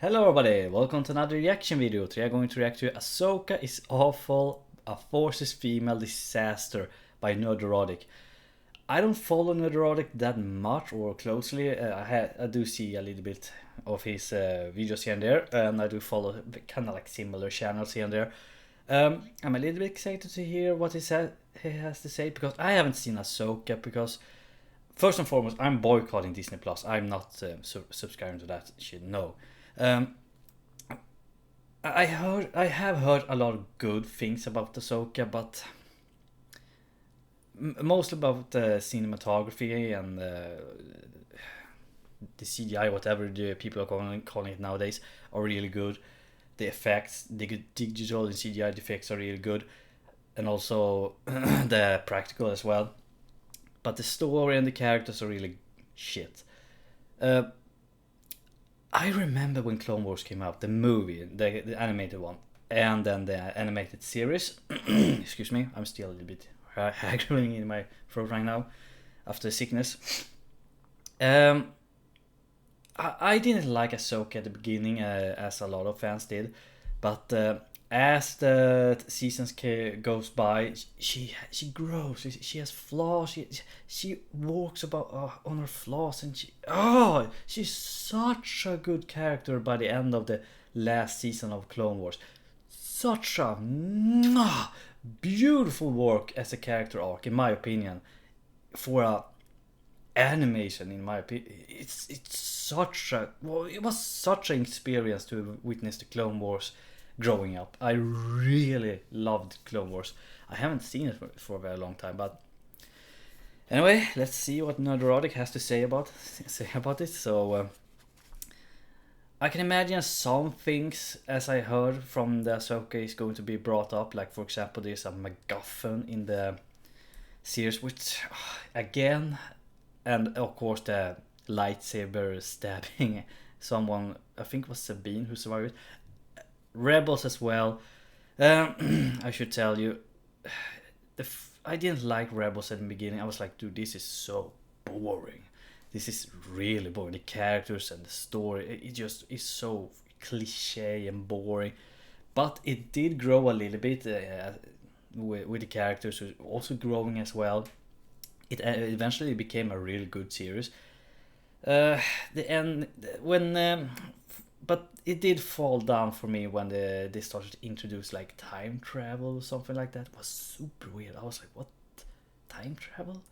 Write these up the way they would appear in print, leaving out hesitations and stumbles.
Hello everybody, welcome to another reaction video. Today I'm going to react to Ahsoka is Awful, A Forces Female Disaster by Nerdrotic. I don't follow Nerdrotic that much or closely. I do see a little bit of his videos here and there, and I do follow kind of like similar channels here and there. I'm a little bit excited to hear what he has to say because I haven't seen Ahsoka because first and foremost I'm boycotting Disney Plus. I'm not subscribing to that shit. No. Um, I have heard a lot of good things about Ahsoka, but mostly about the cinematography and the CGI, whatever the people are calling it nowadays, are really good. The effects, the digital and CGI effects are really good, and also the practical as well. But the story and the characters are really shit. Uh, I remember when Clone Wars came out, the movie, the animated one, and then the animated series. Excuse me, I'm still a little bit haggling in my throat right now after sickness. I didn't like Ahsoka at the beginning, as a lot of fans did, but as the seasons goes by, she grows. She has flaws. She walks about on her flaws, and she's such a good character by the end of the last season of Clone Wars. Such a beautiful work as a character arc, in my opinion, for a animation. In my opinion, it's such a it was such an experience to witness the Clone Wars growing up. I really loved Clone Wars. I haven't seen it for a very long time, but anyway, let's see what Nerdrotic has to say about it. So I can imagine some things, as I heard from the Ahsoka, is going to be brought up. Like for example, there's a MacGuffin in the series, which again, and of course the lightsaber stabbing someone. I think it was Sabine who survived it. Rebels as well. I should tell you, I didn't like Rebels at the beginning. I was like, dude, this is so boring. This is really boring. The characters and the story, it just is so cliche and boring. But it did grow a little bit with the characters also growing as well. It eventually became a really good series. The end when but it did fall down for me when they started to introduce like time travel or something like that. It was super weird. I was like, what, time travel?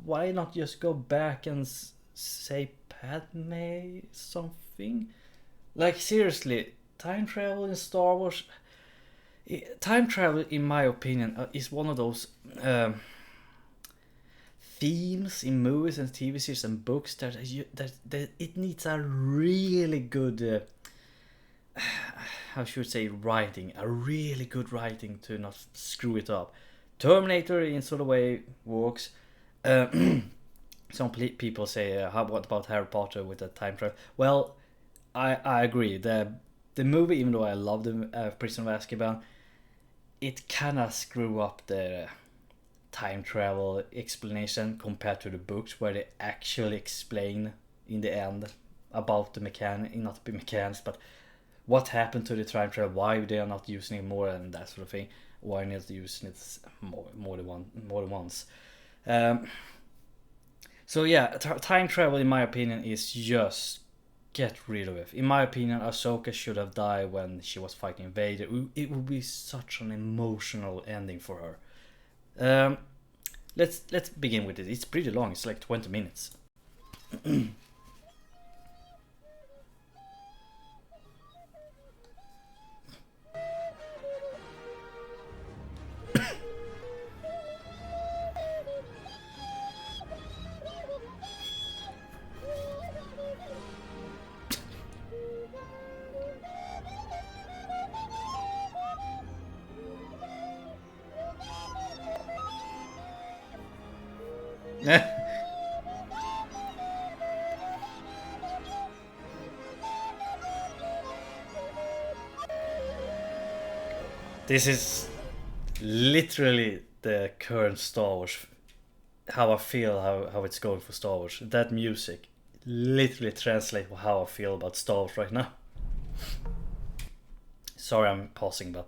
Why not just go back and say Padme something? Like seriously, time travel in Star Wars. Time travel, in my opinion, is one of those themes in movies and TV series and books that it needs a really good how should I say, writing, a really good writing to not screw it up. Terminator in sort of way works. Some people say, what about Harry Potter with the time travel? Well, I agree. The movie, even though I love the Prison of Azkaban, it kind of screw up the time travel explanation compared to the books, where they actually explain in the end about the not the mechanics, but what happened to the time travel, why they are not using it more, and that sort of thing. Why not using it more than once? So yeah, time travel, in my opinion, is just get rid of it. In my opinion, Ahsoka should have died when she was fighting Vader. It would be such an emotional ending for her. Let's begin with it. It's pretty long. It's like 20 minutes. This is literally the current Star Wars. How I feel, how it's going for Star Wars. That music, literally translate how I feel about Star Wars right now. Sorry, I'm pausing, but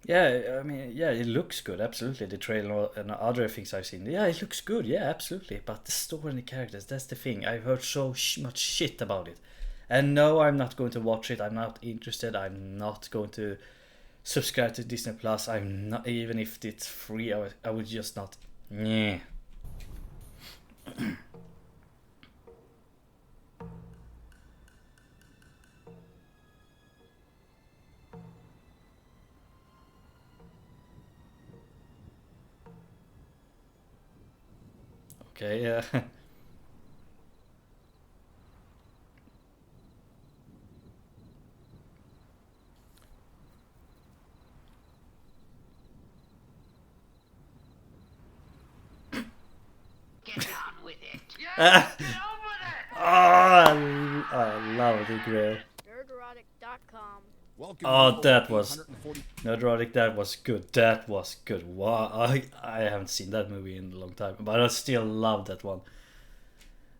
yeah, I mean, yeah, it looks good, absolutely. The trailer and other things I've seen, yeah, it looks good, yeah, absolutely. But the story and the characters, that's the thing. I've heard so much shit about it, and no, I'm not going to watch it. I'm not interested. I'm not going to subscribe to Disney Plus. I'm not, even if it's free. I would just not. Yeah. Okay, yeah. Get on with it. Ah, Get on with it. I love the grill. Nerdrotic.com. Oh, that was Nerdrotic. That was good. That was good. Wow, I haven't seen that movie in a long time, but I still love that one.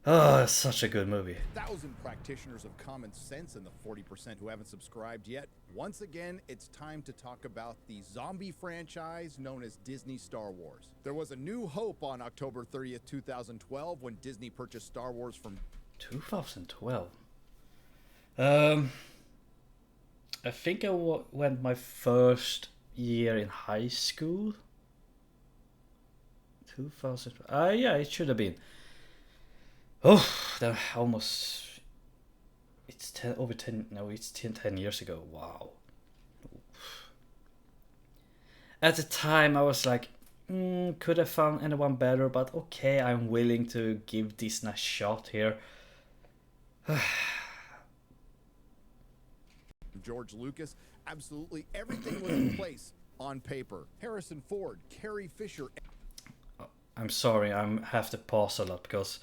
Oh, such a good movie. 1,000 practitioners of common sense and the 40% who haven't subscribed yet. Once again, it's time to talk about the zombie franchise known as Disney Star Wars. There was a new hope on October 30th, 2012 when Disney purchased Star Wars from 2012. I think I went my first year in high school. 2000. Yeah, it should have been. Oh, that almost. It's 10 over 10. No, it's 10 years ago. Wow. At the time, I was like, could have found anyone better, but okay, I'm willing to give this a shot here. George Lucas. Absolutely everything was in place on paper. Harrison Ford, Carrie Fisher. I'm sorry, I have to pause a lot because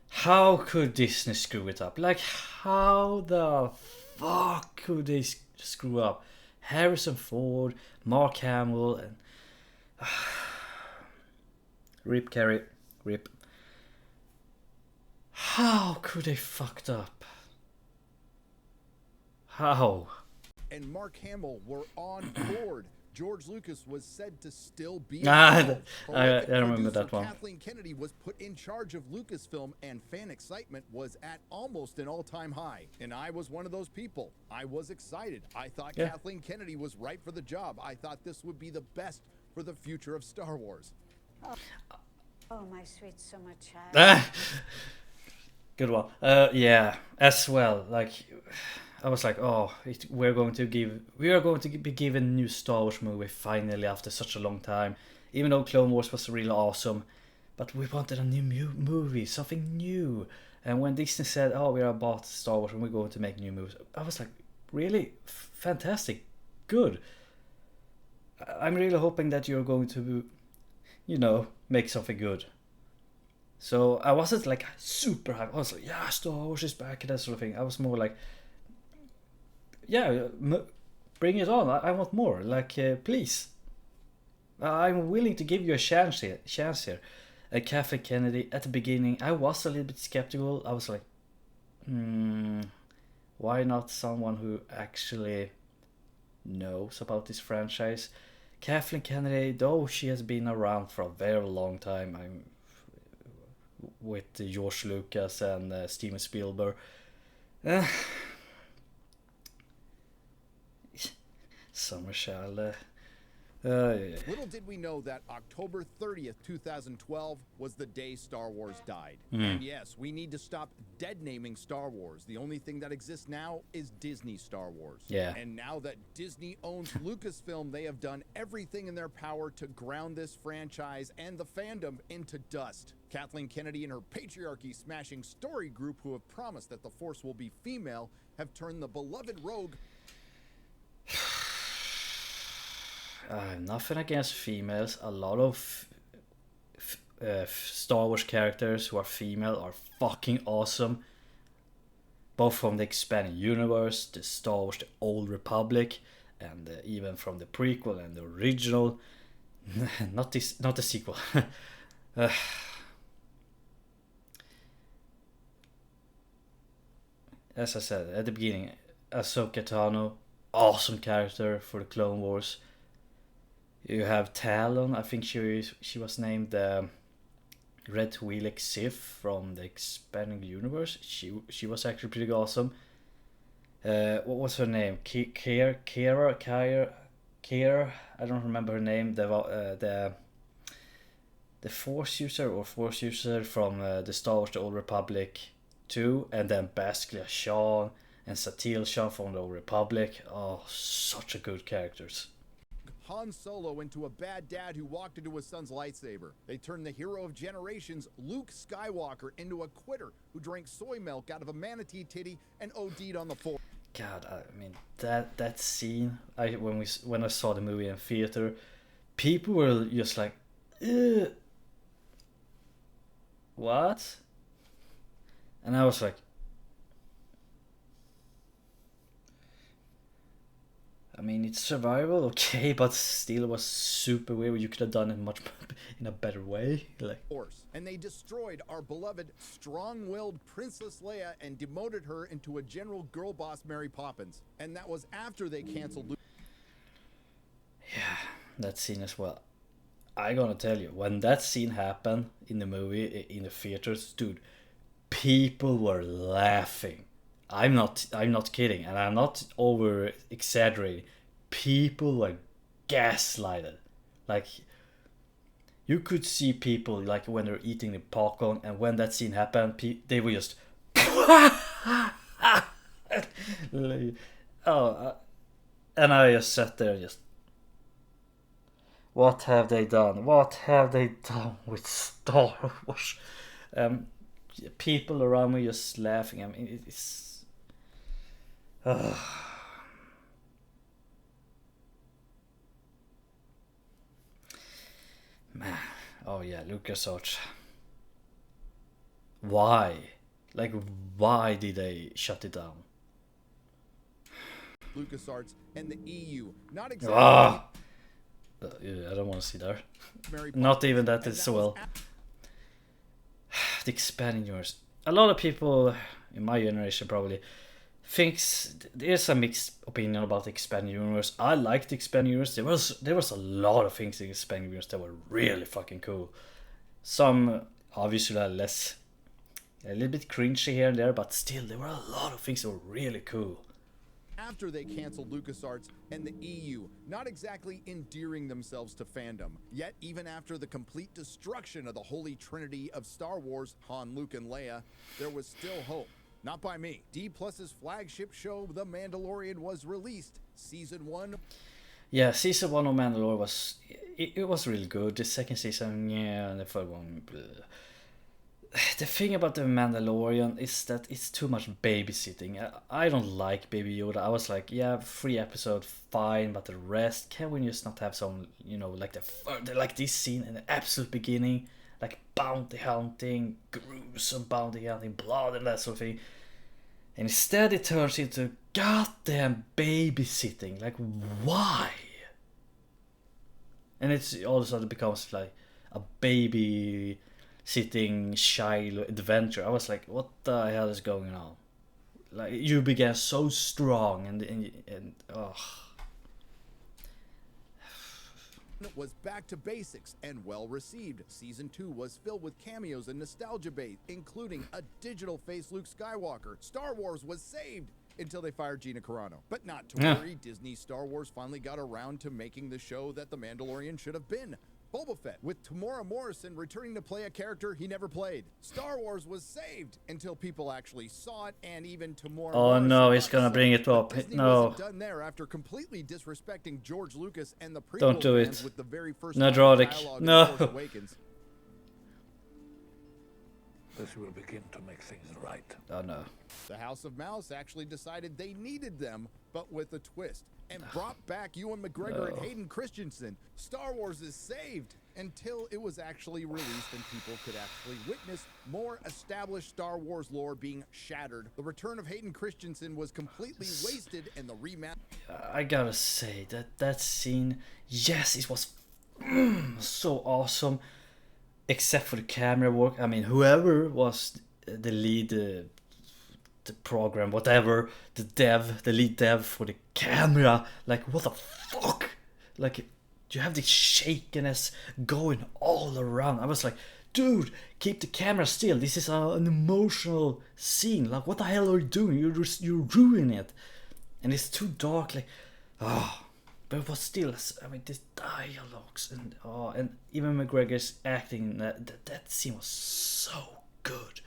how could Disney screw it up? Like, how the fuck could they screw up Harrison Ford, Mark Hamill, and Rip Carey, Rip. How could they fucked up? How? And Mark Hamill were on board. George Lucas was said to still be I involved. remember that one. Kathleen Kennedy was put in charge of Lucasfilm, and fan excitement was at almost an all-time high. And I was one of those people. I was excited. I thought Kathleen Kennedy was right for the job. I thought this would be the best for the future of Star Wars. Oh, my sweet summer child. Good one. Yeah, as well. Like, I was like, oh, we are going to be given a new Star Wars movie finally after such a long time. Even though Clone Wars was really awesome, but we wanted a new movie, something new. And when Disney said, oh, we are about Star Wars and we're going to make new movies, I was like, really fantastic, good. I'm really hoping that you're going to, make something good. So I wasn't like super hyped. I was like, yeah, Star Wars is back and that sort of thing. I was more like, yeah, bring it on. I want more. Like, please. I'm willing to give you a chance here. Kathleen Kennedy, at the beginning, I was a little bit skeptical. I was like, why not someone who actually knows about this franchise? Kathleen Kennedy, though she has been around for a very long time, with George Lucas and Steven Spielberg. Summer Child. Little did we know that October 30th, 2012 was the day Star Wars died. And yes, we need to stop dead naming Star Wars. The only thing that exists now is Disney Star Wars. Yeah. And now that Disney owns Lucasfilm, they have done everything in their power to ground this franchise and the fandom into dust. Kathleen Kennedy and her patriarchy smashing story group, who have promised that the Force will be female, have turned the beloved rogue. Nothing against females. A lot of Star Wars characters who are female are fucking awesome. Both from the expanded universe, the Star Wars, the Old Republic, and even from the prequel and the original. Not the sequel. As I said at the beginning, Ahsoka Tano, awesome character for the Clone Wars. You have Talon. I think she was named Red Twi'lek Sith from the Expanding Universe. She was actually pretty awesome. What was her name? Kira. I don't remember her name. The Force user from the Star Wars: The Old Republic 2, and then Basically Sean and Satil Sean from the Old Republic. Oh, such a good characters. Han Solo into a bad dad who walked into his son's lightsaber. They turned the hero of generations, Luke Skywalker, into a quitter who drank soy milk out of a manatee titty and OD'd on the Force. God, I mean that scene. When I saw the movie in theater, people were just like, "Ugh. What?" And I was like, I mean, it's survival, okay, but still was super weird. You could have done it much in a better way. Like, and they destroyed our beloved, strong-willed Princess Leia and demoted her into a general girl boss, Mary Poppins. And that was after they canceled Luke. Yeah, that scene as well. I gotta tell you, when that scene happened in the movie, in the theaters, dude, people were laughing. I'm not kidding, and I'm not over exaggerating. People were gaslighted. Like, you could see people like when they're eating the popcorn, and when that scene happened, they were just and I just sat there and just, what have they done? What have they done with Star Wars? People around me just laughing. I mean, it's. Man, oh yeah, LucasArts. Why? Like, why did they shut it down? LucasArts and the EU, not exactly. I don't want to see that. Not even that as well. The Expanding Universe. A lot of people in my generation probably thinks there's a mixed opinion about the Expanding Universe. I liked the Expanding Universe. There was a lot of things in the Expanding Universe that were really fucking cool. Some obviously are a little bit cringy here and there, but still there were a lot of things that were really cool. After they canceled LucasArts and the EU, not exactly endearing themselves to fandom. Yet, even after the complete destruction of the holy trinity of Star Wars, Han, Luke, and Leia, there was still hope. Not by me. D+'s flagship show, The Mandalorian, was released. Season 1. Yeah, Season 1 of Mandalorian was... It was really good. The second season, yeah, and the third one... Bleh. The thing about The Mandalorian is that it's too much babysitting. I don't like Baby Yoda. I was like, yeah, 3 episodes, fine, but the rest, can we just not have some, like like this scene in the absolute beginning, like bounty hunting, gruesome bounty hunting, blood and that sort of thing. And instead it turns into goddamn babysitting. Like, why? And it's all of a sudden becomes like a baby sitting child adventure. I was like, what the hell is going on? Like, you began so strong and was back to basics and well received. Season 2 was filled with cameos and nostalgia bait, including a digital face Luke Skywalker. Star Wars was saved until they fired Gina Carano. But not to worry, Disney Star Wars finally got around to making the show that The Mandalorian should have been. Boba Fett, with Tamora Morrison returning to play a character he never played. Star Wars was saved until people actually saw it, and even Tamora Morrison. No, he's gonna bring it up. Disney No. wasn't done there after completely disrespecting George Lucas and the prequel Don't do fans it. with the very first Nerdrotic. dialogue in No. Force Awakens. This will begin to make things right. Oh no. The House of Mouse actually decided they needed them, but with a twist. and brought back Ewan McGregor and Hayden Christensen. Star Wars is saved until it was actually released and people could actually witness more established Star Wars lore being shattered. The return of Hayden Christensen was completely wasted and the remaster. I gotta say that scene, yes, it was so awesome, except for the camera work. I mean, whoever was the lead, the program, whatever, the lead dev for the camera, like, what the fuck? Like, you have this shakiness going all around. I was like, dude, keep the camera still. This is an emotional scene. Like, what the hell are you doing? You're ruining it. And it's too dark. Like, but it was still. I mean, these dialogues and even McGregor's acting. That scene was so good.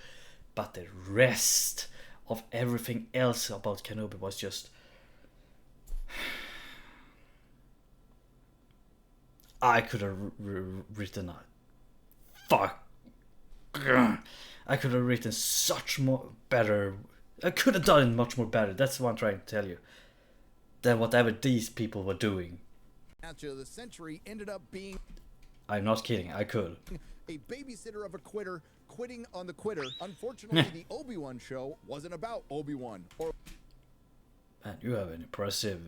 But the rest of everything else about Kenobi was just. I could have written a fuck. I could have written such more better. I could have done it much more better. That's what I'm trying to tell you. Than whatever these people were doing. Match of the century ended up being. I'm not kidding. I could. A babysitter of a quitter quitting on the quitter. Unfortunately, the Obi-Wan show wasn't about Obi-Wan or. Man, you have an impressive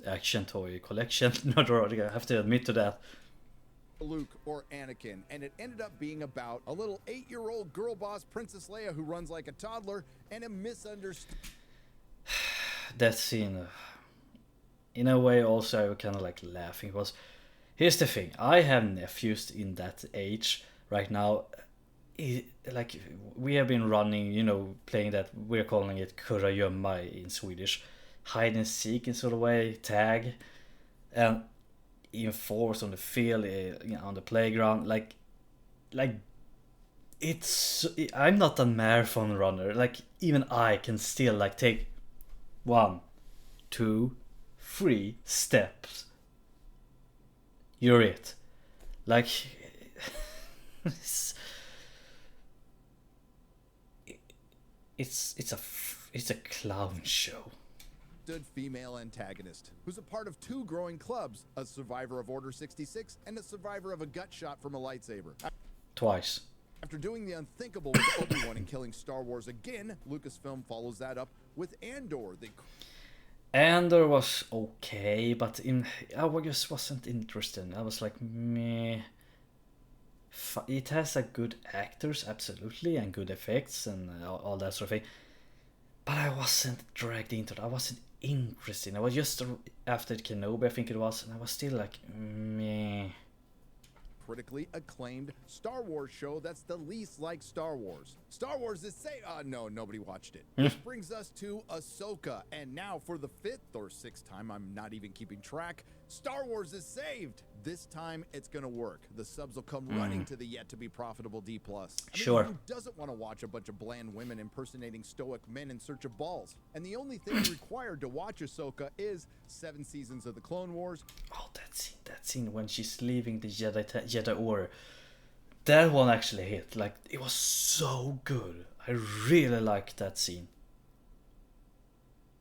action toy collection. Nerdrotic, I have to admit to that. Luke or Anakin, and it ended up being about a little 8-year-old girl boss Princess Leia who runs like a toddler and a misunderstood. That scene, in a way, also I was kind of like laughing. Was here's the thing: I have nephews in that age right now. Like, we have been running, playing that, we're calling it kurragömma in Swedish, hide and seek in sort of way, tag, and enforce on the field, on the playground, like I'm not a marathon runner. Like, even I can still like take 1, 2, 3 steps. You're it. Like, it's a clown show. Female antagonist who's a part of 2 growing clubs, a survivor of Order 66 and a survivor of a gut shot from a lightsaber. Twice. After doing the unthinkable with Obi-Wan and killing Star Wars again, Lucasfilm follows that up with Andor. Andor was okay, but I just wasn't interested. I was like, meh. It has a good actors, absolutely, and good effects and all that sort of thing. But I wasn't dragged into it. I wasn't interested. I was just after Kenobi, I think it was, and I was still like, meh. Critically acclaimed Star Wars show that's the least like Star Wars. Star Wars is no, nobody watched it. Which brings us to Ahsoka, and now for the 5th or 6th time, I'm not even keeping track, Star Wars is saved. This time it's gonna work. The subs will come running to the yet to be profitable D+. Sure. Who doesn't want to watch a bunch of bland women impersonating stoic men in search of balls? And the only thing required to watch Ahsoka is 7 seasons of the Clone Wars. Oh, that scene when she's leaving the Jedi Order. That one actually hit. Like, it was so good. I really liked that scene.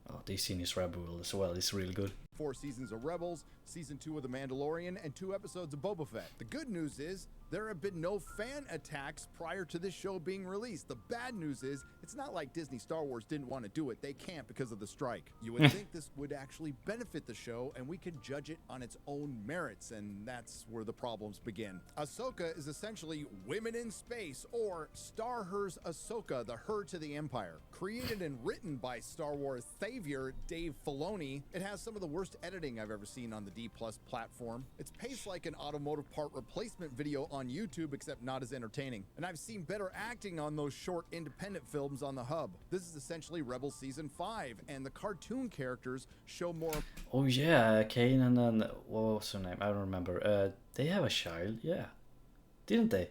Oh, this scene is Rebel as well. It's really good. 4 seasons of Rebels, season 2 of The Mandalorian, and 2 episodes of Boba Fett. The good news is there have been no fan attacks prior to this show being released. The bad news is it's not like Disney Star Wars didn't want to do it. They can't because of the strike. You would think this would actually benefit the show and we could judge it on its own merits, and that's where the problems begin. Ahsoka is essentially women in space, or Star Her's Ahsoka, the Her to the Empire. Created and written by Star Wars savior Dave Filoni, it has some of the worst editing I've ever seen on the D+ platform. It's paced like an automotive part replacement video on YouTube, except not as entertaining. And I've seen better acting on those short independent films on the hub. This is essentially Rebels Season 5, and the cartoon characters show more. Oh yeah, Kanan and what was her name? I don't remember. They have a child, yeah. Didn't they?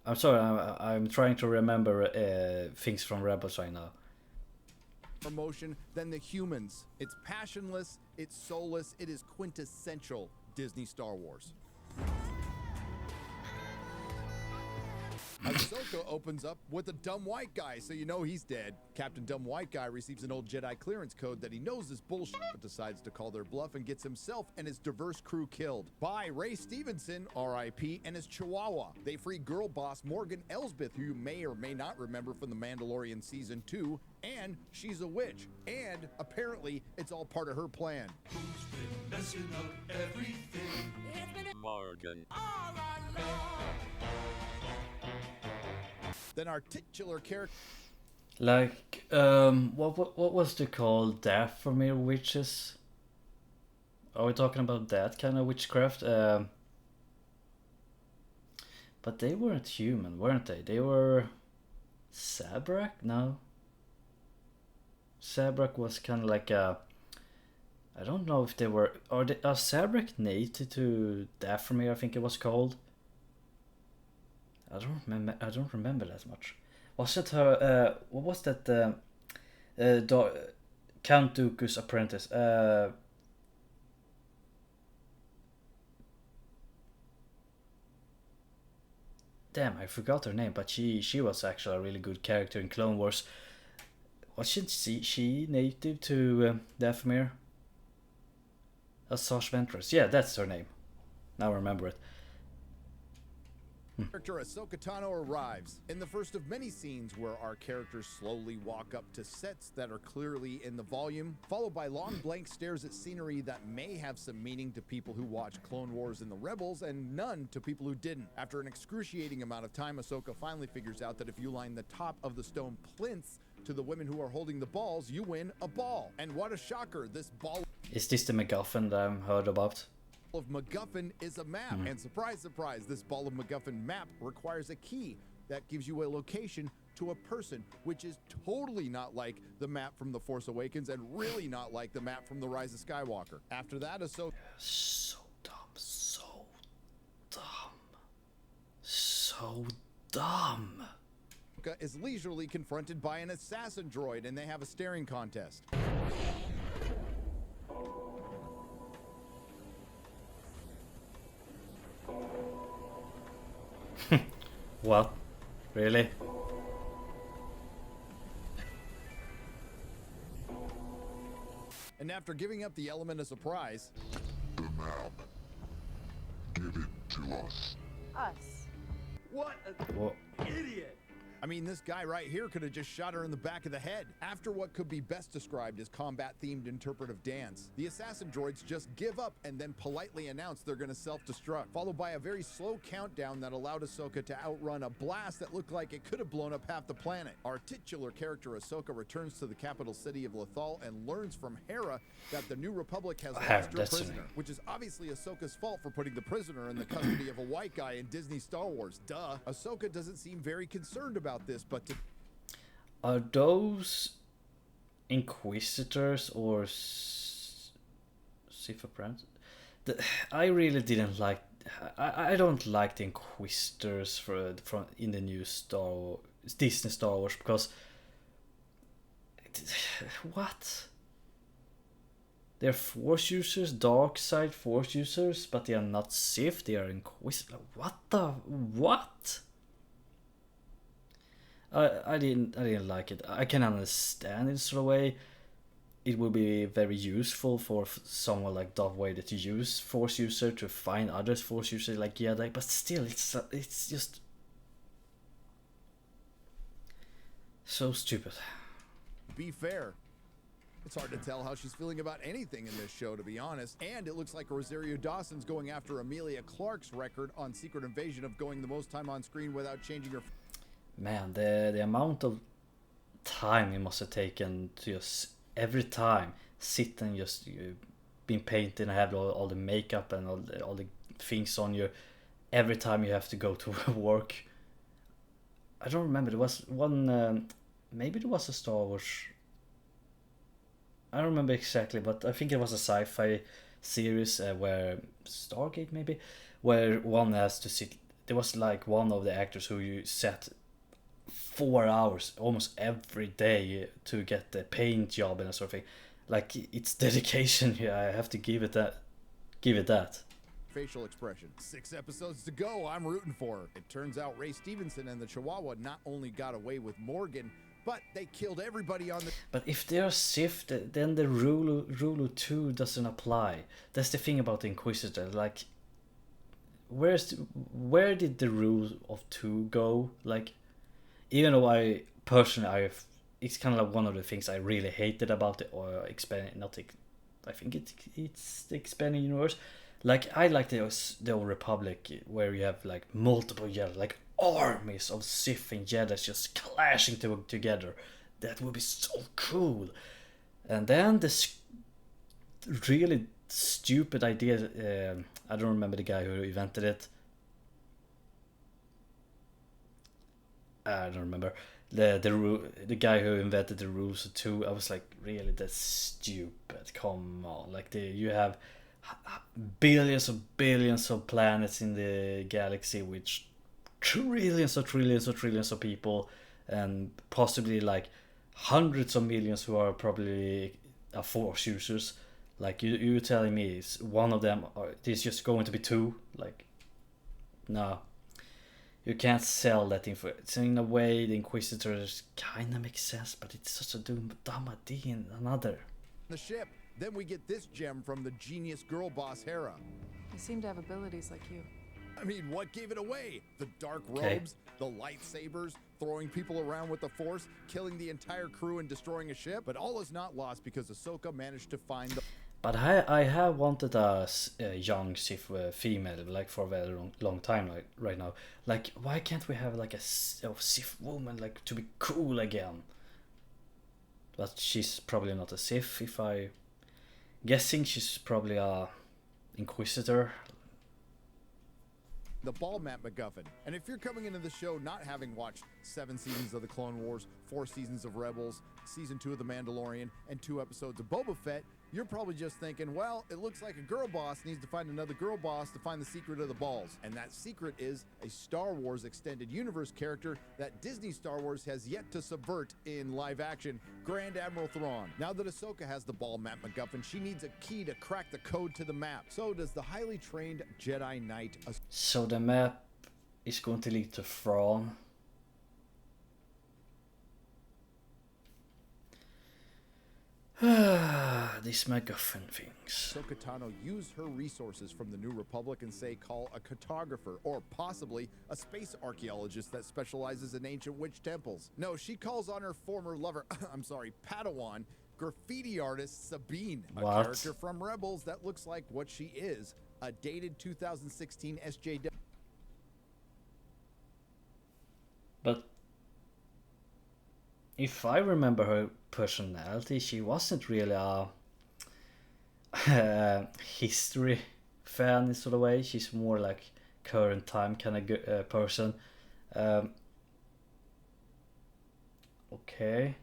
I'm sorry, I'm trying to remember things from Rebels right now. Emotion than the humans. It's passionless, it's soulless, it is quintessential Disney Star Wars. Ahsoka opens up with a dumb white guy, so you know he's dead. Captain Dumb White Guy receives an old Jedi clearance code that he knows is bullshit, but decides to call their bluff and gets himself and his diverse crew killed by Ray Stevenson, R.I.P., and his Chihuahua. They free girl boss Morgan Elsbeth, who you may or may not remember from The Mandalorian Season 2, and she's a witch. And apparently, it's all part of her plan. Messing up everything. Morgan. Then our titular character. Like, what was they called? Dathomir witches? Are we talking about that kind of witchcraft? But they weren't human, weren't they? They were Sabrak? No. Sabrak was kind of like a. I don't know if they were. Are Sabrak native to Dathomir? I think it was called. I don't remember that much. Was it her? What was that? Count Dooku's apprentice. Damn, I forgot her name, but she was actually a really good character in Clone Wars. Wasn't she native to Dathomir? Asajj Ventress. Yeah, that's her name. Now I remember it. Character Ahsoka Tano arrives in the first of many scenes where our characters slowly walk up to sets that are clearly in the volume, followed by long blank stares at scenery that may have some meaning to people who watch Clone Wars and the Rebels and none to people who didn't. After an excruciating amount of time, Ahsoka finally figures out that if you line the top of the stone plinths to the women who are holding the balls, you win a ball. And what a shocker, this ball Is this the MacGuffin that I've heard about? of MacGuffin is a map. And surprise, surprise, this ball of MacGuffin map requires a key that gives you a location to a person, which is totally not like the map from The Force Awakens and really not like the map from The Rise of Skywalker. After that, Ahsoka So dumb, so dumb. So dumb. is leisurely confronted by an assassin droid and they have a staring contest. What? Really? And after giving up the element of surprise, The map. Give it to us. Us. What What? an idiot! I mean, this guy right here could have just shot her in the back of the head. After what could be best described as combat-themed interpretive dance, the assassin droids just give up and then politely announce they're going to self-destruct, followed by a very slow countdown that allowed Ahsoka to outrun a blast that looked like it could have blown up half the planet. Our titular character Ahsoka returns to the capital city of Lothal and learns from Hera that the New Republic has lost her that's her prisoner, name. which is obviously Ahsoka's fault for putting the prisoner in the custody of a white guy in Disney Star Wars. Duh. Ahsoka doesn't seem very concerned about this, but Are those Inquisitors or Sith Apprentice? I really didn't like. I don't like the Inquisitors from in the new Disney Star Wars because what? They're Force users, dark side Force users, but they are not Sith. They are Inquisitor. What? I didn't like it. I can understand in sort of way. It would be very useful for someone like Darth Vader to use Force user to find others Force users like Jedi, but still, it's just so stupid. be fair, it's hard to tell how she's feeling about anything in this show, to be honest. And it looks like Rosario Dawson's going after Amelia Clark's record on Secret Invasion of going the most time on screen without changing her. Man, the amount of time it must have taken to just every time sit and just being painted and have all the makeup and all the things on you every time you have to go to work. I don't remember. There was one, maybe there was a Star Wars. I don't remember exactly, but I think it was a sci-fi series where Stargate maybe, where one has to sit. There was like one of the actors who you sat 4 hours almost every day to get the paint job and that sort of thing. Like, it's dedication. Yeah, I have to give it that. facial expression. 6 episodes to go, I'm rooting for her. It turns out Ray Stevenson and the Chihuahua not only got away with Morgan, but they killed everybody on the... But if they're Sith, then the rule 2 doesn't apply. That's the thing about the Inquisitor. Like, where did the rule of 2 go? Like, even though it's kind of like one of the things I really hated about it, or I think it's the expanding universe. Like, I like the Old Republic, where you have like multiple Jedi, like armies of Sith and Jedi just clashing together. That would be so cool. And then this really stupid idea, I don't remember the guy who invented it. I don't remember. The guy who invented the rules of 2, I was like, really, that's stupid. Come on. Like, you have billions of planets in the galaxy with trillions of people, and possibly like hundreds of millions who are probably Force users. Like, you're telling me one of them is just going to be 2? Like, no. You can't sell that info. So in a way, the Inquisitors kind of makes sense, but it's such a dumb idea in another. The ship. Then we get this gem from the genius girl boss Hera. You seem to have abilities like you. I mean, what gave it away? The dark Okay. robes, the lightsabers, throwing people around with the Force, killing the entire crew and destroying a ship. But all is not lost because Ahsoka managed to find the... But I have wanted a young Sith female, like, for a very long time, like right now. Like, why can't we have like a Sith woman, like, to be cool again? But she's probably not a Sith. If I guessing, she's probably a Inquisitor. The ball map MacGuffin. And if you're coming into the show not having watched 7 seasons of the Clone Wars, 4 seasons of Rebels, season 2 of The Mandalorian, and 2 episodes of Boba Fett, you're probably just thinking, well, it looks like a girl boss needs to find another girl boss to find the secret of the balls. And that secret is a Star Wars extended universe character that Disney Star Wars has yet to subvert in live action, Grand Admiral Thrawn. Now that Ahsoka has the ball map MacGuffin, she needs a key to crack the code to the map. So does the highly trained Jedi Knight. So the map is going to lead to Thrawn. These MacGuffin things. Ahsoka Tano use her resources from the New Republic and say call a cartographer, or possibly a space archaeologist that specializes in ancient witch temples. No, she calls on her former lover, Padawan, graffiti artist Sabine, a What? character from Rebels that looks like what she is, a dated 2016 SJW. But if I remember her personality, she wasn't really a history fan in sort of way. She's more like current time kind of person. Okay.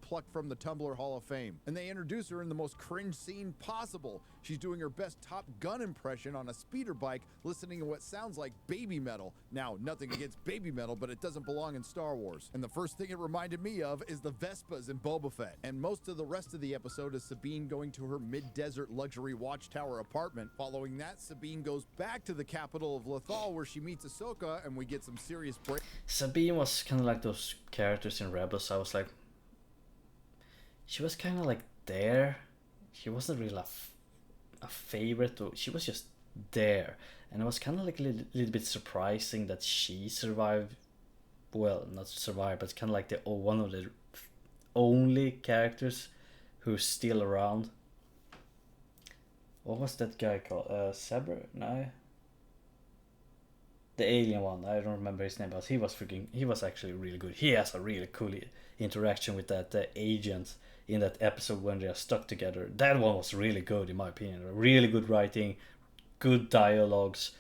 Plucked from the Tumblr Hall of Fame. And they introduce her in the most cringe scene possible. She's doing her best Top Gun impression on a speeder bike, listening to what sounds like baby metal. Now, nothing against baby metal, but it doesn't belong in Star Wars. And the first thing it reminded me of is the Vespas in Boba Fett. And most of the rest of the episode is Sabine going to her mid-desert luxury watchtower apartment. Following that, Sabine goes back to the capital of Lothal, where she meets Ahsoka, and we get some serious break. Sabine was kind of like those characters in Rebels. I was like, she was kind of like there. She wasn't really a favorite, or she was just there. And it was kind of like a little bit surprising that she survived. Well, not survived, but kind of like one of the only characters who's still around. What was that guy called? Saber? No. The alien one. I don't remember his name, but he was actually really good. He has a really cool interaction with that agent in that episode when they are stuck together. That one was really good in my opinion. Really good writing, good dialogues,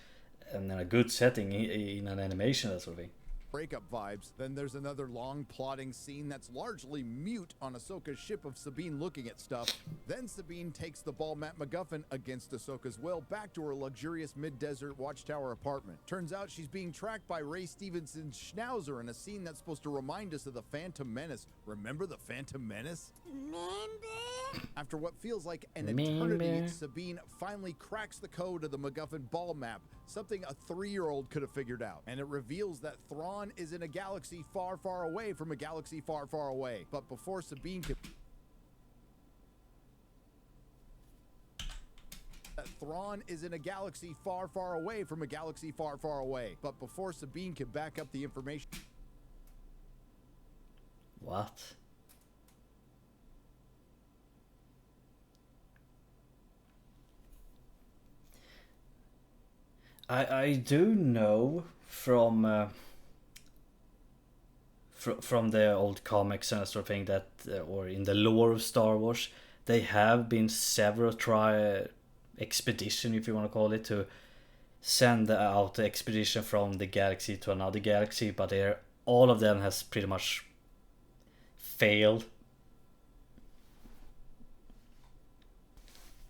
and then a good setting in an animation, that sort of thing. Breakup vibes. Then there's another long plotting scene that's largely mute on Ahsoka's ship of Sabine looking at stuff. Then Sabine takes the ball map MacGuffin against Ahsoka's will back to her luxurious mid-desert watchtower apartment. Turns out she's being tracked by Ray Stevenson's Schnauzer in a scene that's supposed to remind us of the Phantom Menace. Remember the Phantom Menace? Remember After what feels like an Maybe. eternity, Sabine finally cracks the code of the MacGuffin ball map, something a 3-year-old could have figured out. And it reveals that Thrawn is in a galaxy far, far away from a galaxy far, far away. But before Sabine can... Thrawn is in a galaxy far, far away from a galaxy far, far away. But before Sabine can back up the information... What? I do know from from the old comics and that sort of thing that or in the lore of Star Wars, they have been several expedition, if you want to call it, to send out the expedition from the galaxy to another galaxy, but all of them has pretty much failed.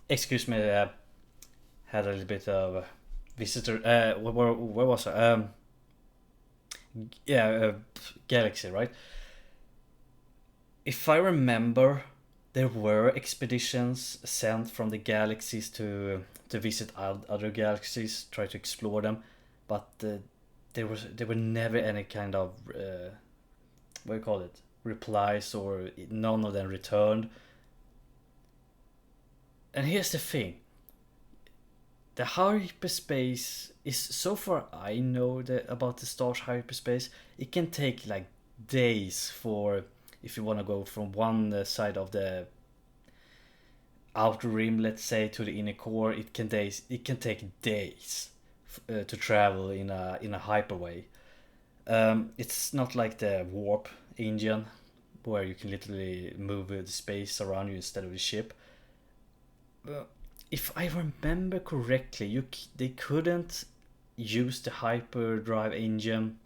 Excuse me, had a little bit of visitor. Where was I? Galaxy, right? If I remember, there were expeditions sent from the galaxies to visit other galaxies, try to explore them, but there were never any kind of what do you call it, replies, or none of them returned. And here's the thing. The hyperspace is, so far I know about the star's hyperspace, it can take like days for, if you want to go from one side of the outer rim, let's say, to the inner core, it can take days to travel in a hyperway. It's not like the warp engine where you can literally move the space around you instead of the ship. If I remember correctly, they couldn't use the hyperdrive engine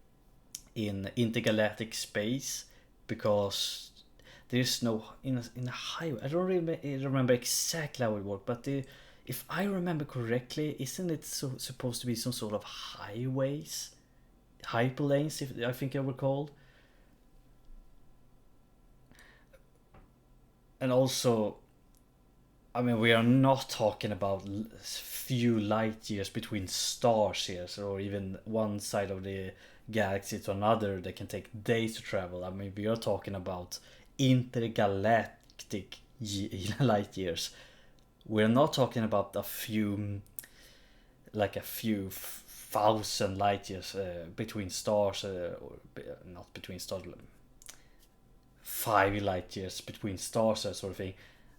in intergalactic space because there's no in a highway. I don't really remember exactly how it worked, but if I remember correctly, isn't it supposed to be some sort of highways, hyperlanes? If I think I recall. And also, I mean, we are not talking about few light years between stars here, or even one side of the galaxy to another that can take days to travel. I mean, we are talking about intergalactic light years. We're not talking about a few thousand light years between stars, or not between stars, 5 light years between stars, that sort of thing,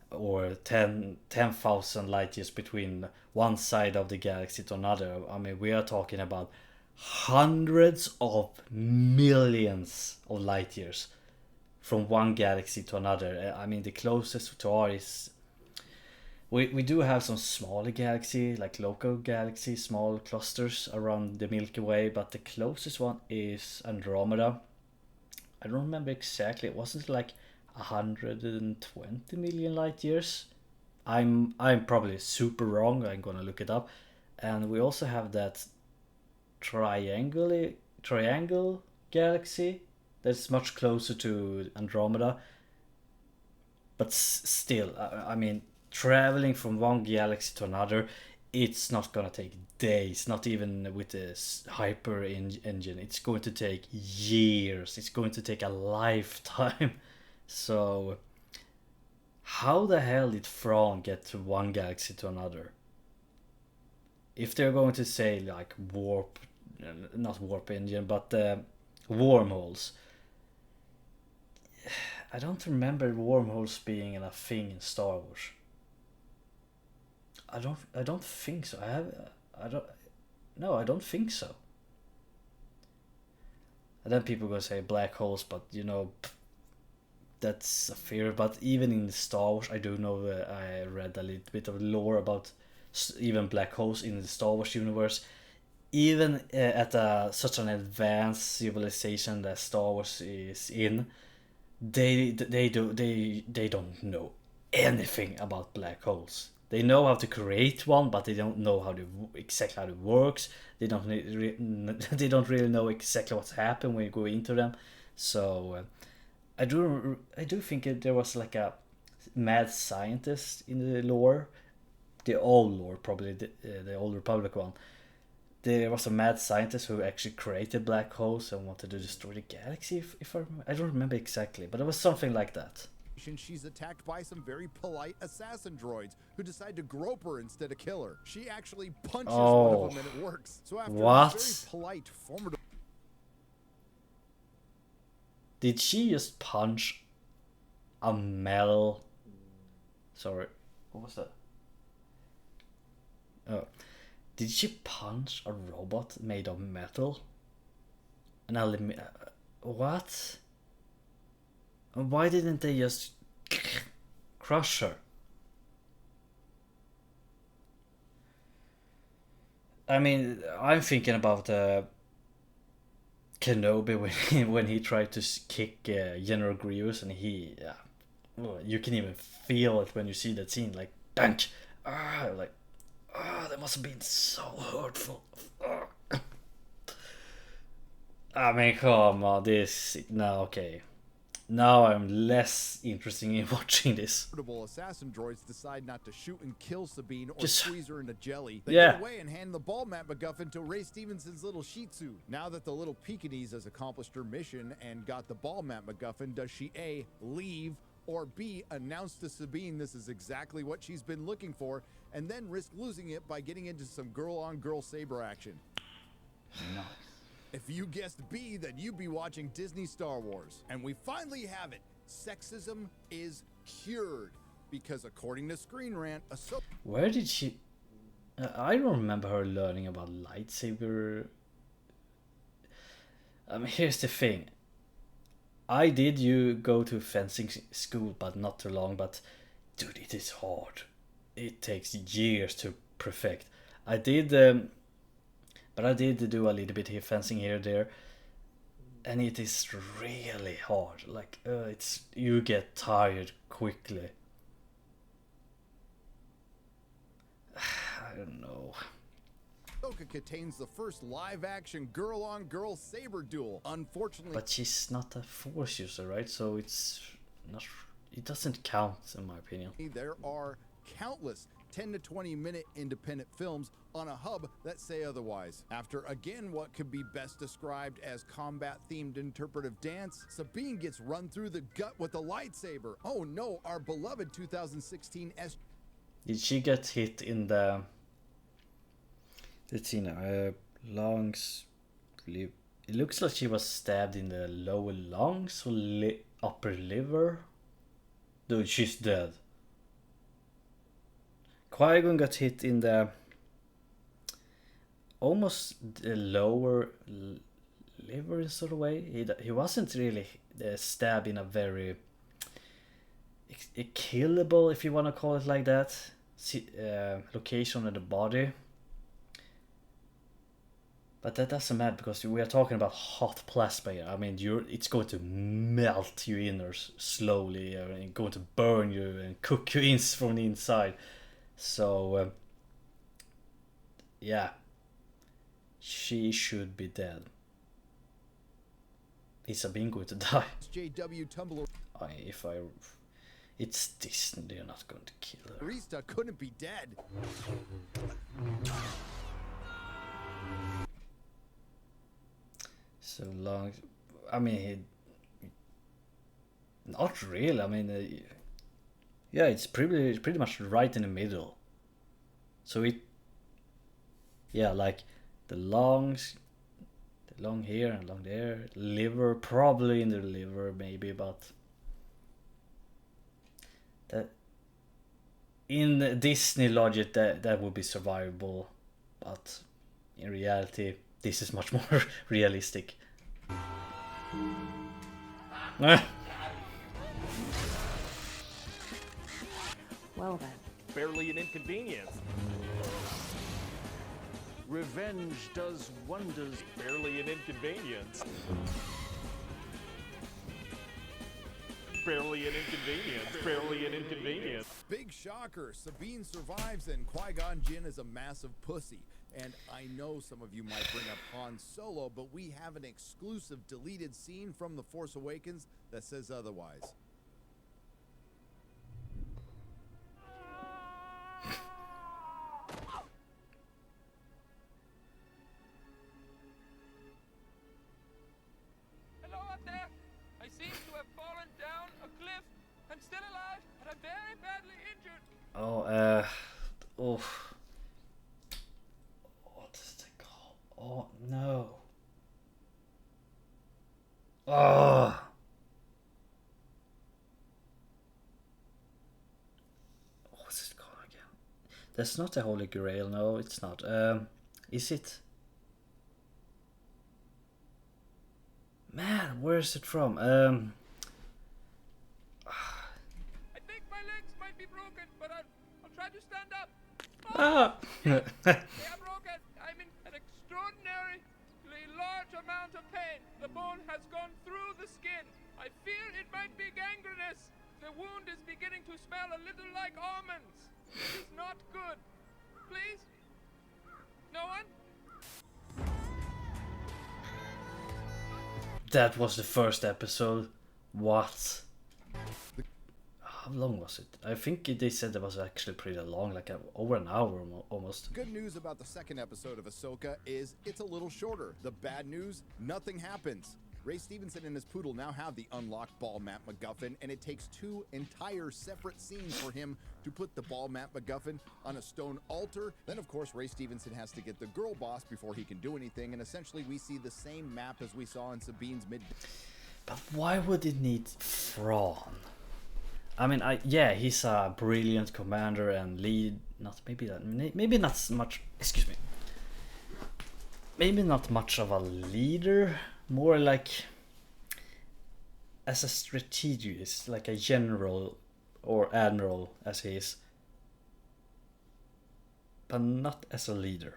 or 10,000 light years between one side of the galaxy to another. I mean, we are talking about hundreds of millions of light years from one galaxy to another. I mean, the closest to ours is, we do have some smaller galaxy, like local galaxies, small clusters around the Milky Way, but the closest one is Andromeda. I don't remember exactly. It wasn't like 120 million light years. I'm probably super wrong. I'm gonna look it up. And we also have that triangle galaxy that's much closer to Andromeda. But still, I mean, traveling from one galaxy to another, it's not gonna take days, not even with this hyper engine. It's going to take years. It's going to take a lifetime. So how the hell did Thrawn get to one galaxy to another? If they're going to say like not warp engine, but wormholes. I don't remember wormholes being a thing in Star Wars. I don't think so. I don't think so. And then people gonna say black holes, but that's a fear. But even in Star Wars, I do know that I read a little bit of lore about even black holes in the Star Wars universe. Even at such an advanced civilization that Star Wars is in, they don't know anything about black holes. They know how to create one, but they don't know exactly how it works. They don't really know exactly what's happened when you go into them. So I do think there was like a mad scientist in the lore, the old lore, probably the old Republic one. There was a mad scientist who actually created black holes and wanted to destroy the galaxy. If I don't remember exactly, but it was something like that. She's attacked by some very polite assassin droids who decide to grope her instead of kill her. She actually punches one of them and it works. So after What? this very polite, formidable... Did she just punch a metal? Sorry, what was that? Oh, did she punch a robot made of metal? An what? Why didn't they just crush her? I mean, I'm thinking about Kenobi when he tried to kick General Grievous, and he, you can even feel it when you see that scene, like bang, that must have been so hurtful. I mean, come on, okay. Now I'm less interested in watching this. Assassin droids decide not to shoot and kill Sabine or Just- squeeze her into jelly. They Yeah. get away and hand the ball map MacGuffin to Ray Stevenson's little Shih Tzu. Now that the little Pekingese has accomplished her mission and got the ball map MacGuffin, does she A, leave, or B, announce to Sabine this is exactly what she's been looking for, and then risk losing it by getting into some girl-on-girl saber action? Nice. If you guessed B, then you'd be watching Disney Star Wars. And we finally have it. Sexism is cured. Because according to Screen Rant, Ahsoka... Where did she? I don't remember her learning about lightsaber. Here's the thing. I did go to fencing school, but not too long. But dude, it is hard. It takes years to perfect. I did, but I did do a little bit of fencing here and there, and it is really hard. Like you get tired quickly. I don't know. Ahsoka contains the first live-action girl-on-girl saber duel. Unfortunately, But she's not a force user, right? So it's not. It doesn't count, in my opinion. there are countless 10 to 20 minute independent films on a hub that say otherwise. After again what could be best described as combat themed interpretive dance, Sabine gets run through the gut with a lightsaber. Oh no, our beloved 2016 Did she get hit in the? Let's see now. Lungs. It looks like she was stabbed in the lower lungs or upper liver. Dude, she's dead. Qui-Gon got hit in the almost the lower liver in sort of way. He wasn't really stabbed in a very killable, if you want to call it like that, location of the body. But that doesn't matter because we are talking about hot plasma here. I mean, it's going to melt you inners slowly and going to burn you and cook you from the inside. So, yeah, she should be dead. Is Sabine going to die? SJW Tumblr It's Disney, they're not going to kill her. Arista couldn't be dead. So long. I mean, not really. I mean, yeah, it's pretty much right in the middle. So like the lungs, the lung here and lung there, liver, probably in the liver maybe, but that in the Disney logic that would be survivable, but in reality this is much more realistic. Well then. Barely an inconvenience. Revenge does wonders. Barely an inconvenience. Barely an inconvenience. Barely an inconvenience. Big shocker, Sabine survives and Qui-Gon Jinn is a massive pussy. And I know some of you might bring up Han Solo, but we have an exclusive deleted scene from The Force Awakens that says otherwise. Oh, oh, what is it called? Oh no. Oh, what's it called again? That's not the Holy Grail. No, it's not. Is it? Man, where is it from? I think my legs might be broken, but I'll try to stand up. Ah. They are broken. I'm in an extraordinarily large amount of pain. The bone has gone through the skin. I fear it might be gangrenous. The wound is beginning to smell a little like almonds. This is not good. Please? No one? That was the first episode. What? How long was it? I think they said it was actually pretty long, like over an hour almost. Good news about the second episode of Ahsoka is it's a little shorter. The bad news, nothing happens. Ray Stevenson and his poodle now have the unlocked ball map MacGuffin, and it takes 2 entire separate scenes for him to put the ball map MacGuffin on a stone altar. Then, of course, Ray Stevenson has to get the girl boss before he can do anything, and essentially we see the same map as we saw in Sabine's mid. But why would it need Thrawn? I mean, yeah, he's a brilliant commander and lead. Maybe not much. Excuse me. Maybe not much of a leader. More like as a strategist, like a general or admiral as he is, but not as a leader.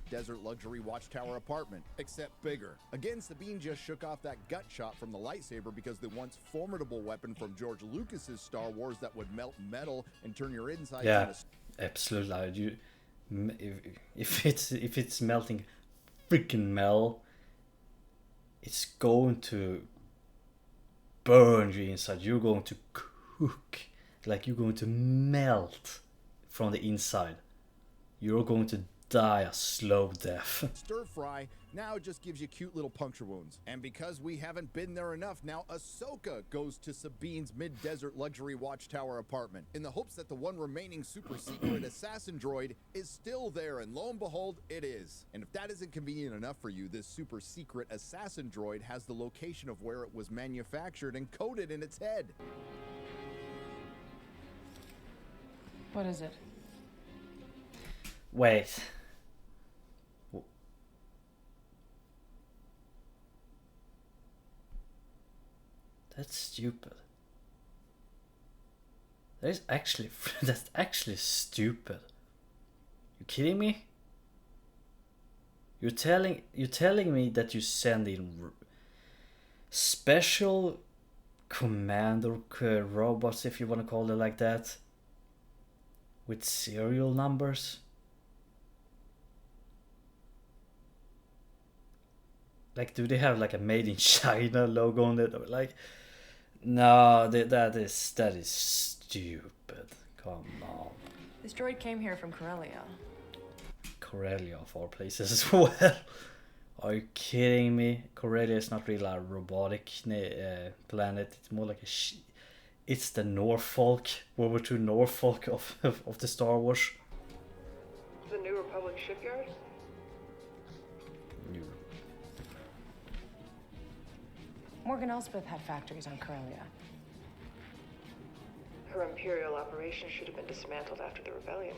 Desert luxury watchtower apartment, except bigger. Again, Sabine just shook off that gut shot from the lightsaber because the once formidable weapon from George Lucas's Star Wars that would melt metal and turn your insides Yeah, into absolutely. If it's melting freaking metal, it's going to burn you inside. You're going to cook, like you're going to melt from the inside. You're going to die a slow death. stir fry. Now it just gives you cute little puncture wounds. And because we haven't been there enough, now Ahsoka goes to Sabine's mid-desert luxury watchtower apartment in the hopes that the one remaining super secret assassin droid is still there, and lo and behold, it is. And if that isn't convenient enough for you, this super secret assassin droid has the location of where it was manufactured and coded in its head. What is it? Wait. That's stupid. That's actually stupid. You kidding me? You're telling me that you send in special commando robots, if you want to call it like that, with serial numbers? Like, do they have like a made in China logo on it? Or like, no, that is stupid. Come on. This droid came here from Corellia. Corellia of all places as well. Are you kidding me? Corellia is not really a robotic planet. It's more like it's the Norfolk, World War II Norfolk of the Star Wars. The New Republic shipyard? Morgan Elspeth had factories on Corellia. Her Imperial operation should have been dismantled after the rebellion.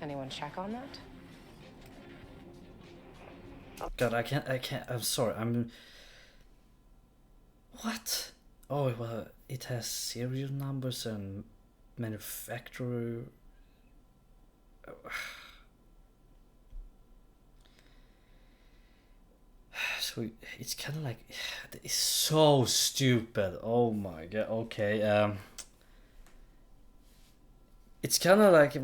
Anyone check on that? God, I can't, I'm sorry, What? Oh, well, it has serial numbers and manufacturer... So it's kind of like... It's so stupid. Oh my god, okay. It's kind of like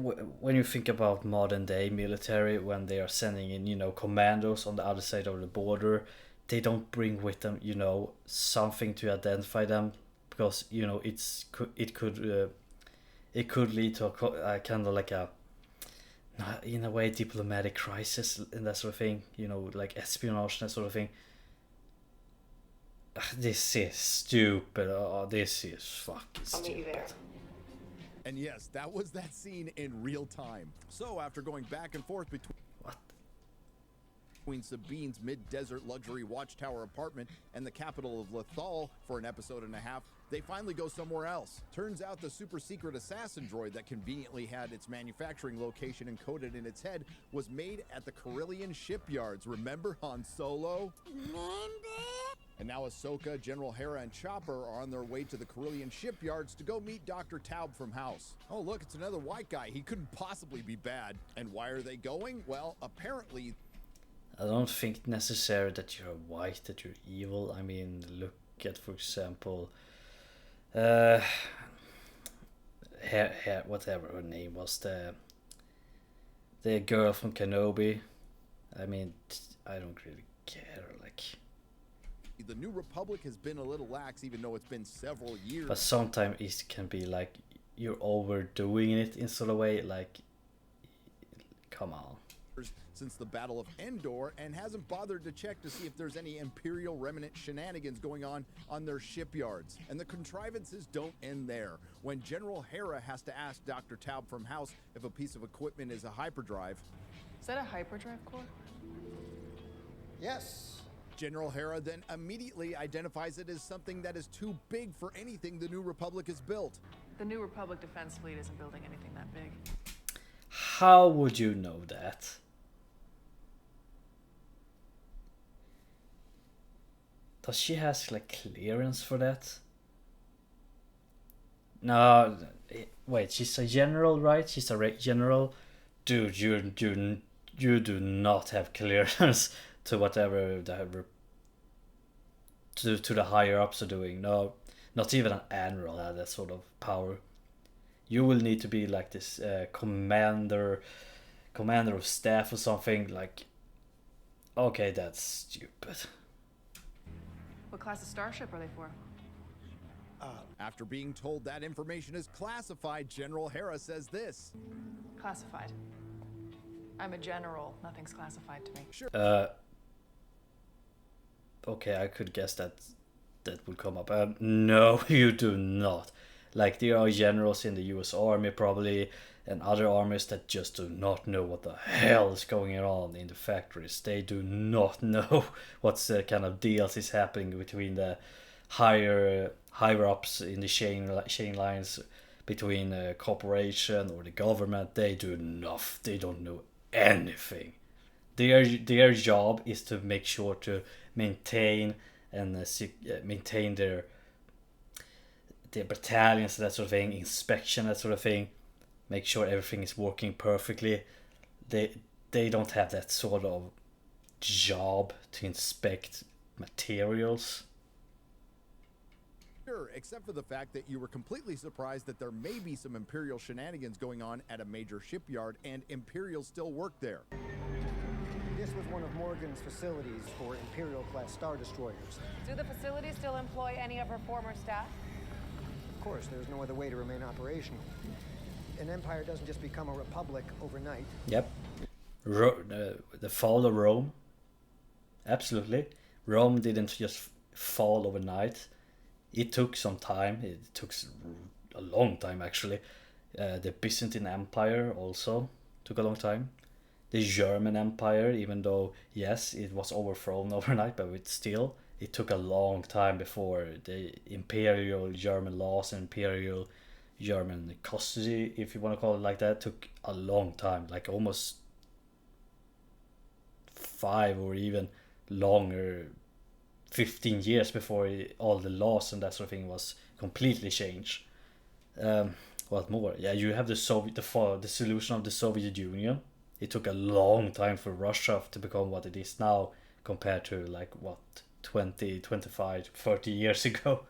when you think about modern day military, when they are sending in, commandos on the other side of the border, they don't bring with them, something to identify them, because it could lead to a kind of like a, in a way, diplomatic crisis and that sort of thing, like espionage and that sort of thing. This is stupid. Oh, this is fucking I'll meet you there. stupid. And yes, that was that scene in real time. So after going back and forth What? between Sabine's mid-desert luxury watchtower apartment and the capital of Lethal for an episode and a half, they finally go somewhere else. Turns out the super secret assassin droid that conveniently had its manufacturing location encoded in its head was made at the Carillion shipyards. Remember Han Solo? And now Ahsoka, General Hera, and Chopper are on their way to the Carillion shipyards to go meet Dr. Taub from House. Oh, look, it's another white guy. He couldn't possibly be bad. And why are they going? Well, apparently... I don't think necessary that you're white, that you're evil. I mean, look at, for example, whatever her name was, the girl from Kenobi. I mean, I don't really care, like. The New Republic has been a little lax, even though it's been several years. But sometimes it can be like you're overdoing it in sort of way, like, come on. Since the Battle of Endor, and hasn't bothered to check to see if there's any Imperial remnant shenanigans going on their shipyards. And the contrivances don't end there. When General Hera has to ask Dr. Taub from House if a piece of equipment is a hyperdrive. Is that a hyperdrive core? Yes. General Hera then immediately identifies it as something that is too big for anything the New Republic has built. The New Republic defense fleet isn't building anything that big. How would you know that? Does she has like clearance for that? No, wait. She's a general, right? She's a general. Dude, you do not have clearance to whatever to the higher ups are doing. No, not even an admiral had that sort of power. You will need to be like this commander of staff or something. Like, okay, that's stupid. What class of starship are they for? After being told that information is classified, General Hera says this. Classified. I'm a general. Nothing's classified to me. Sure. Okay, I could guess that would come up. No, you do not. Like, there are generals in the US Army probably, and other armies that just do not know what the hell is going on in the factories. They do not know what's the kind of deals is happening between the higher ups in the chain lines between the corporation or the government. They don't know anything. Their job is to make sure to maintain and maintain their battalions, that sort of thing, inspection, that sort of thing, make sure everything is working perfectly. They don't have that sort of job to inspect materials. Sure, except for the fact that you were completely surprised that there may be some Imperial shenanigans going on at a major shipyard and Imperials still work there. This was one of Morgan's facilities for Imperial-class Star Destroyers. Do the facilities still employ any of her former staff? Of course, there's no other way to remain operational. An empire doesn't just become a republic overnight. Yep. The fall of Rome. Absolutely. Rome didn't just fall overnight. It took some time. It took a long time, actually. The Byzantine Empire also took a long time. The German Empire, even though, yes, it was overthrown overnight, but it took a long time before the imperial German laws and imperial German custody, if you want to call it like that, took a long time, like almost 5 or even longer, 15 years before all the laws and that sort of thing was completely changed. What more? Yeah, you have the solution of the Soviet Union. It took a long time for Russia to become what it is now, compared to like what, 20, 25, 30 years ago.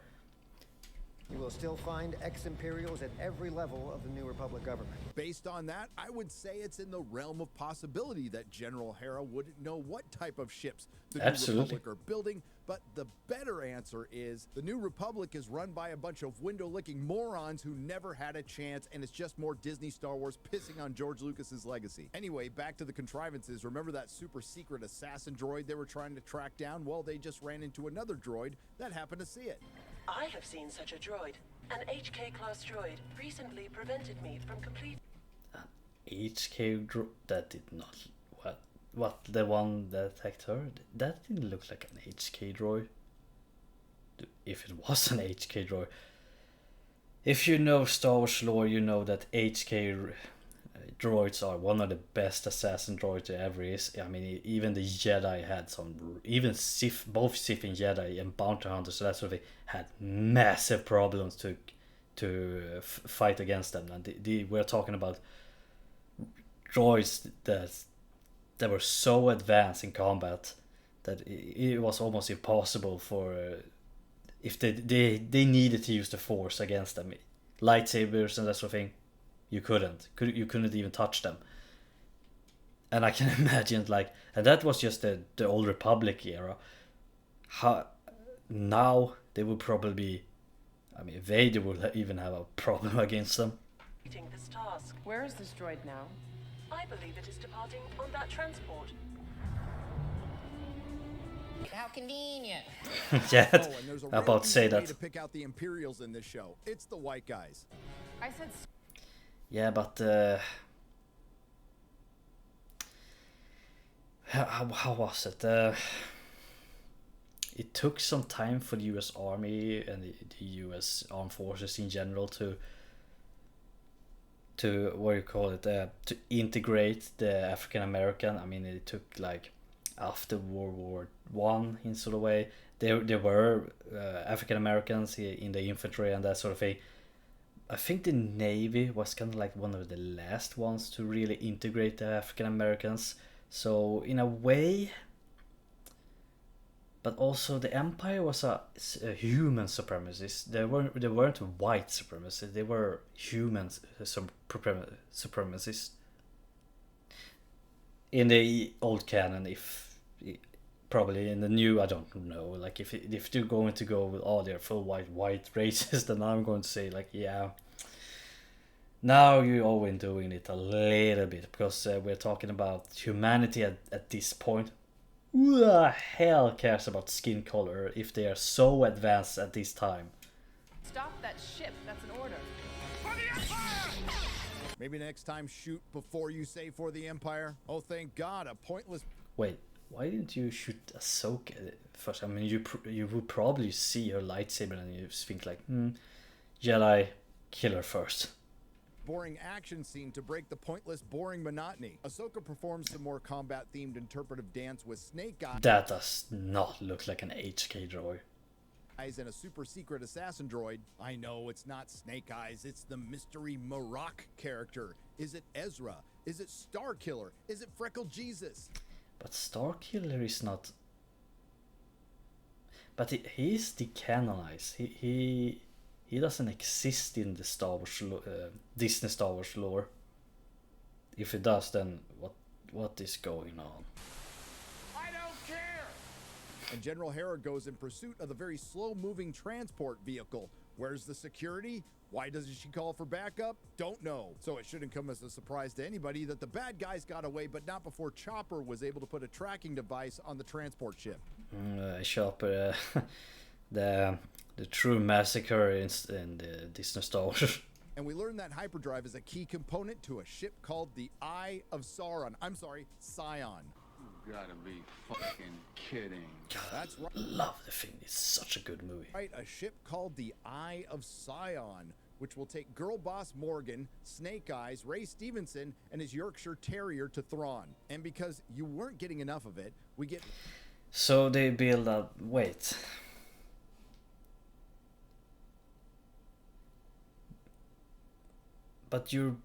You will still find ex-Imperials at every level of the New Republic government. Based on that, I would say it's in the realm of possibility that General Hera wouldn't know what type of ships the New Republic are building, But the better answer is the New Republic is run by a bunch of window-licking morons who never had a chance, and it's just more Disney Star Wars pissing on George Lucas's legacy. Anyway, back to the contrivances. Remember that super secret assassin droid they were trying to track down? Well, they just ran into another droid that happened to see it. I have seen such a droid. An HK-class droid recently prevented me from complete... HK droid? That did not... What? The one that attacked her? That didn't look like an HK droid. If it was an HK droid. If you know Star Wars lore, you know that HK droids are one of the best assassin droids there ever is. I mean, even the Jedi had some... Even Sith, both Sith and Jedi and Bounty Hunters, so that sort of thing, had massive problems to fight against them. And we're talking about droids that were so advanced in combat that it was almost impossible for if they needed to use the Force against them, lightsabers and that sort of thing. You couldn't even touch them. And I can imagine, like, and that was just the old Republic era. How now they would probably be, I mean, Vader would even have a problem against them. This task. Where is this droid now? I believe it is departing on that transport. How convenient. Yeah, and there's a I'm about to say that. to pick out the Imperials in this show. It's the white guys. I said... Yeah, but how was it? It took some time for the US Army and the US Armed Forces in general to what do you call it, to integrate the African American. I mean, it took like after World War One in sort of way. There were African Americans in the infantry and that sort of thing. I think the Navy was kind of like one of the last ones to really integrate the African Americans. So in a way, but also the Empire was a human supremacist. They weren't white supremacists. They were human supremacists. In the old canon, if probably in the new, I don't know. Like if they're going to go with all their full white races, then I'm going to say like, yeah. Now you're all doing it a little bit because we're talking about humanity at this point. Who the hell cares about skin color if they are so advanced at this time? Stop that ship. That's an order. For the Empire! Maybe next time shoot before you say for the Empire. Oh, thank God, a pointless... Wait, why didn't you shoot Ahsoka first? I mean, you would probably see her lightsaber and you think like, Jedi, kill her first. Boring action scene to break the pointless, boring monotony. Ahsoka performs some more combat-themed interpretive dance with Snake Eyes. That does not look like an HK droid. And a super secret assassin droid. I know it's not Snake Eyes, it's the mystery Marok character. Is it Ezra? Is it Starkiller? Is it Freckle Jesus? But Starkiller is not. But he's decanonized. He doesn't exist in the Star Wars Disney Star Wars lore. If it does, then what is going on? I don't care. And General Hera goes in pursuit of the very slow-moving transport vehicle. Where's the security? Why doesn't she call for backup? Don't know. So it shouldn't come as a surprise to anybody that the bad guys got away, but not before Chopper was able to put a tracking device on the transport ship. Chopper, the true massacre in the Disney Star Wars. And we learned that hyperdrive is a key component to a ship called the Eye of Sauron. I'm sorry, Scion. You gotta be fucking kidding. God, that's right. Love the thing. It's such a good movie. Right, a ship called the Eye of Scion, which will take girl boss Morgan, Snake Eyes, Ray Stevenson, and his Yorkshire Terrier to Thrawn. And because you weren't getting enough of it, we get... So they build up... Wait. But your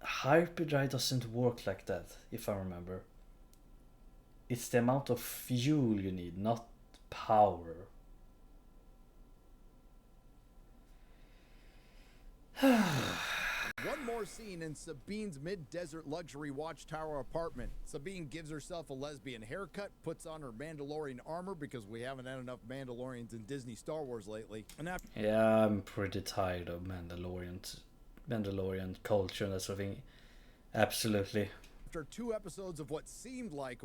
hyperdrive doesn't work like that, if I remember. It's the amount of fuel you need, not power. One more more scene in Sabine's mid-desert luxury watchtower apartment. Sabine gives herself a lesbian haircut, puts on her Mandalorian armor because we haven't had enough Mandalorians in Disney Star Wars lately. And after Yeah, I'm pretty tired of Mandalorian culture and that sort of thing. Absolutely. after 2 episodes of what seemed like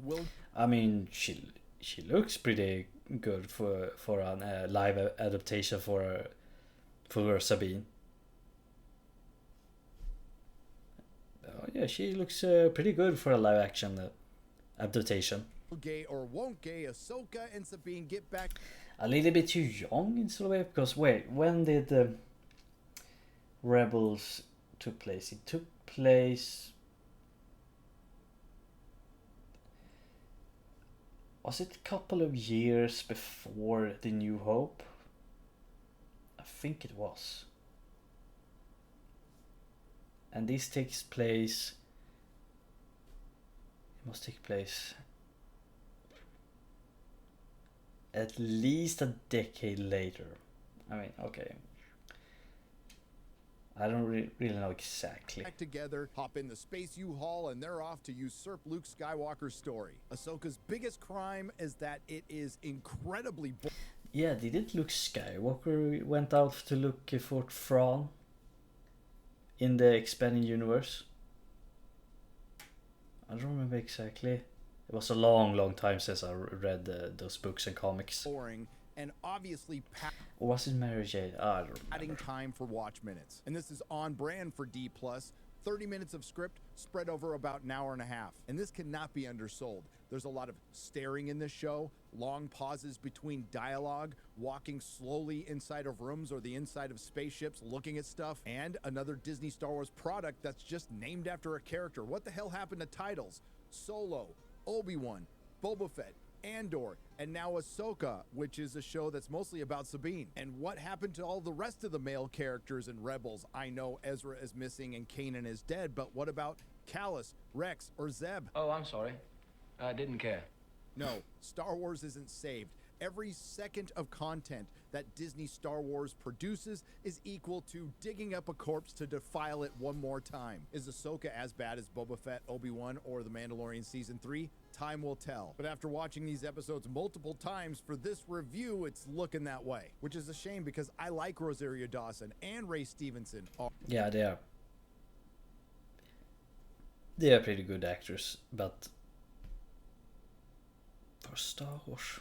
I mean, she looks pretty good for a live adaptation for Sabine. Oh, yeah, she looks pretty good for a live action adaptation. gay or won't gay, Ahsoka and Sabine get back. A little bit too young in sort of way, because wait, when did the Rebels took place? It took place. Was it a couple of years before The New Hope? I think it was. And this takes place. It must take place at least a decade later. I mean, okay. I don't really know exactly. Back together, hop in the space U-Haul, and they're off to usurp Luke Skywalker's story. Ahsoka's biggest crime is that it is incredibly Yeah, didn't Luke Skywalker went out to look for Thrawn in the expanding universe? I don't remember exactly. It was a long time since I read those books and comics. boring and obviously Or was it Mary Jane? I don't remember. adding time for watch minutes. And this is on brand for D+. 30 minutes of script spread over about an hour and a half. And this cannot be undersold. There's a lot of staring in this show, long pauses between dialogue, walking slowly inside of rooms or the inside of spaceships, looking at stuff, and another Disney Star Wars product that's just named after a character. What the hell happened to titles? Solo, Obi-Wan, Boba Fett, Andor, and now Ahsoka, which is a show that's mostly about Sabine. And what happened to all the rest of the male characters in Rebels? I know Ezra is missing and Kanan is dead, but what about Callus, Rex, or Zeb? Oh, I'm sorry. I didn't care. No, Star Wars isn't saved. Every second of content that Disney Star Wars produces is equal to digging up a corpse to defile it one more time. Is Ahsoka as bad as Boba Fett, Obi-Wan, or The Mandalorian Season 3? Time will tell. But after watching these episodes multiple times for this review, it's looking that way. Which is a shame because I like Rosario Dawson and Ray Stevenson. Yeah, they are. They are pretty good actors, but for Star Wars.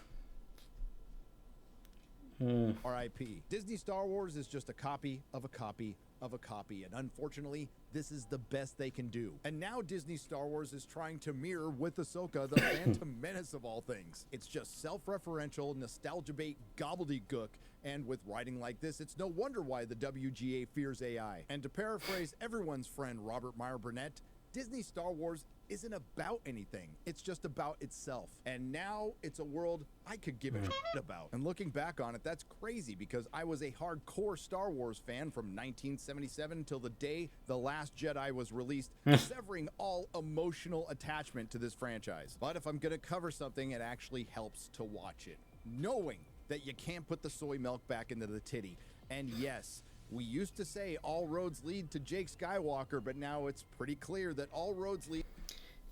R.I.P. Disney Star Wars is just a copy of a copy of a copy, and unfortunately, this is the best they can do. And now Disney Star Wars is trying to mirror with Ahsoka the Phantom Menace of all things. It's just self-referential, nostalgia-bait gobbledygook, and with writing like this, it's no wonder why the WGA fears AI. And to paraphrase everyone's friend Robert Meyer Burnett, Disney Star Wars isn't about anything. It's just about itself. And now it's a world I could give a shit about. And looking back on it, that's crazy because I was a hardcore Star Wars fan from 1977 until the day The Last Jedi was released, severing all emotional attachment to this franchise. But if I'm gonna cover something, it actually helps to watch it. Knowing that you can't put the soy milk back into the titty. And yes, we used to say all roads lead to Jake Skywalker, but now it's pretty clear that all roads lead...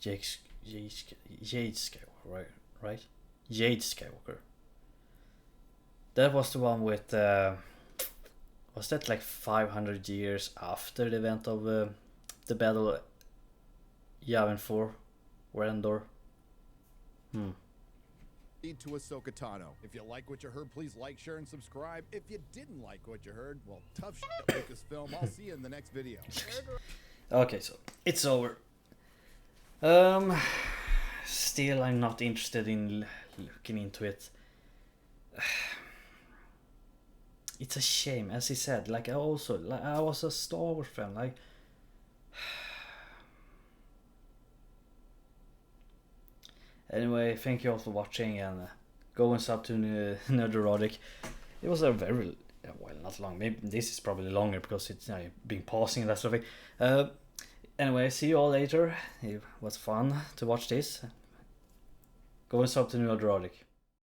Jade Skywalker, right? Jade Skywalker. That was the one with... was that like 500 years after the event of the Battle of Yavin 4 or Endor? Lead to Ahsoka Tano. If you like what you heard, please like, share, and subscribe. If you didn't like what you heard, well, tough shit, Lucasfilm. I'll see you in the next video. Okay, so it's over. Still, I'm not interested in looking into it. It's a shame, as he said. Like I was a Star Wars fan. Like, anyway, thank you all for watching and go and sub to Nerdrotic. It was a very well, not long. Maybe this is probably longer because it's been pausing and that sort of thing. Anyway, see you all later. It was fun to watch this. Go and sub to Nerdrotic.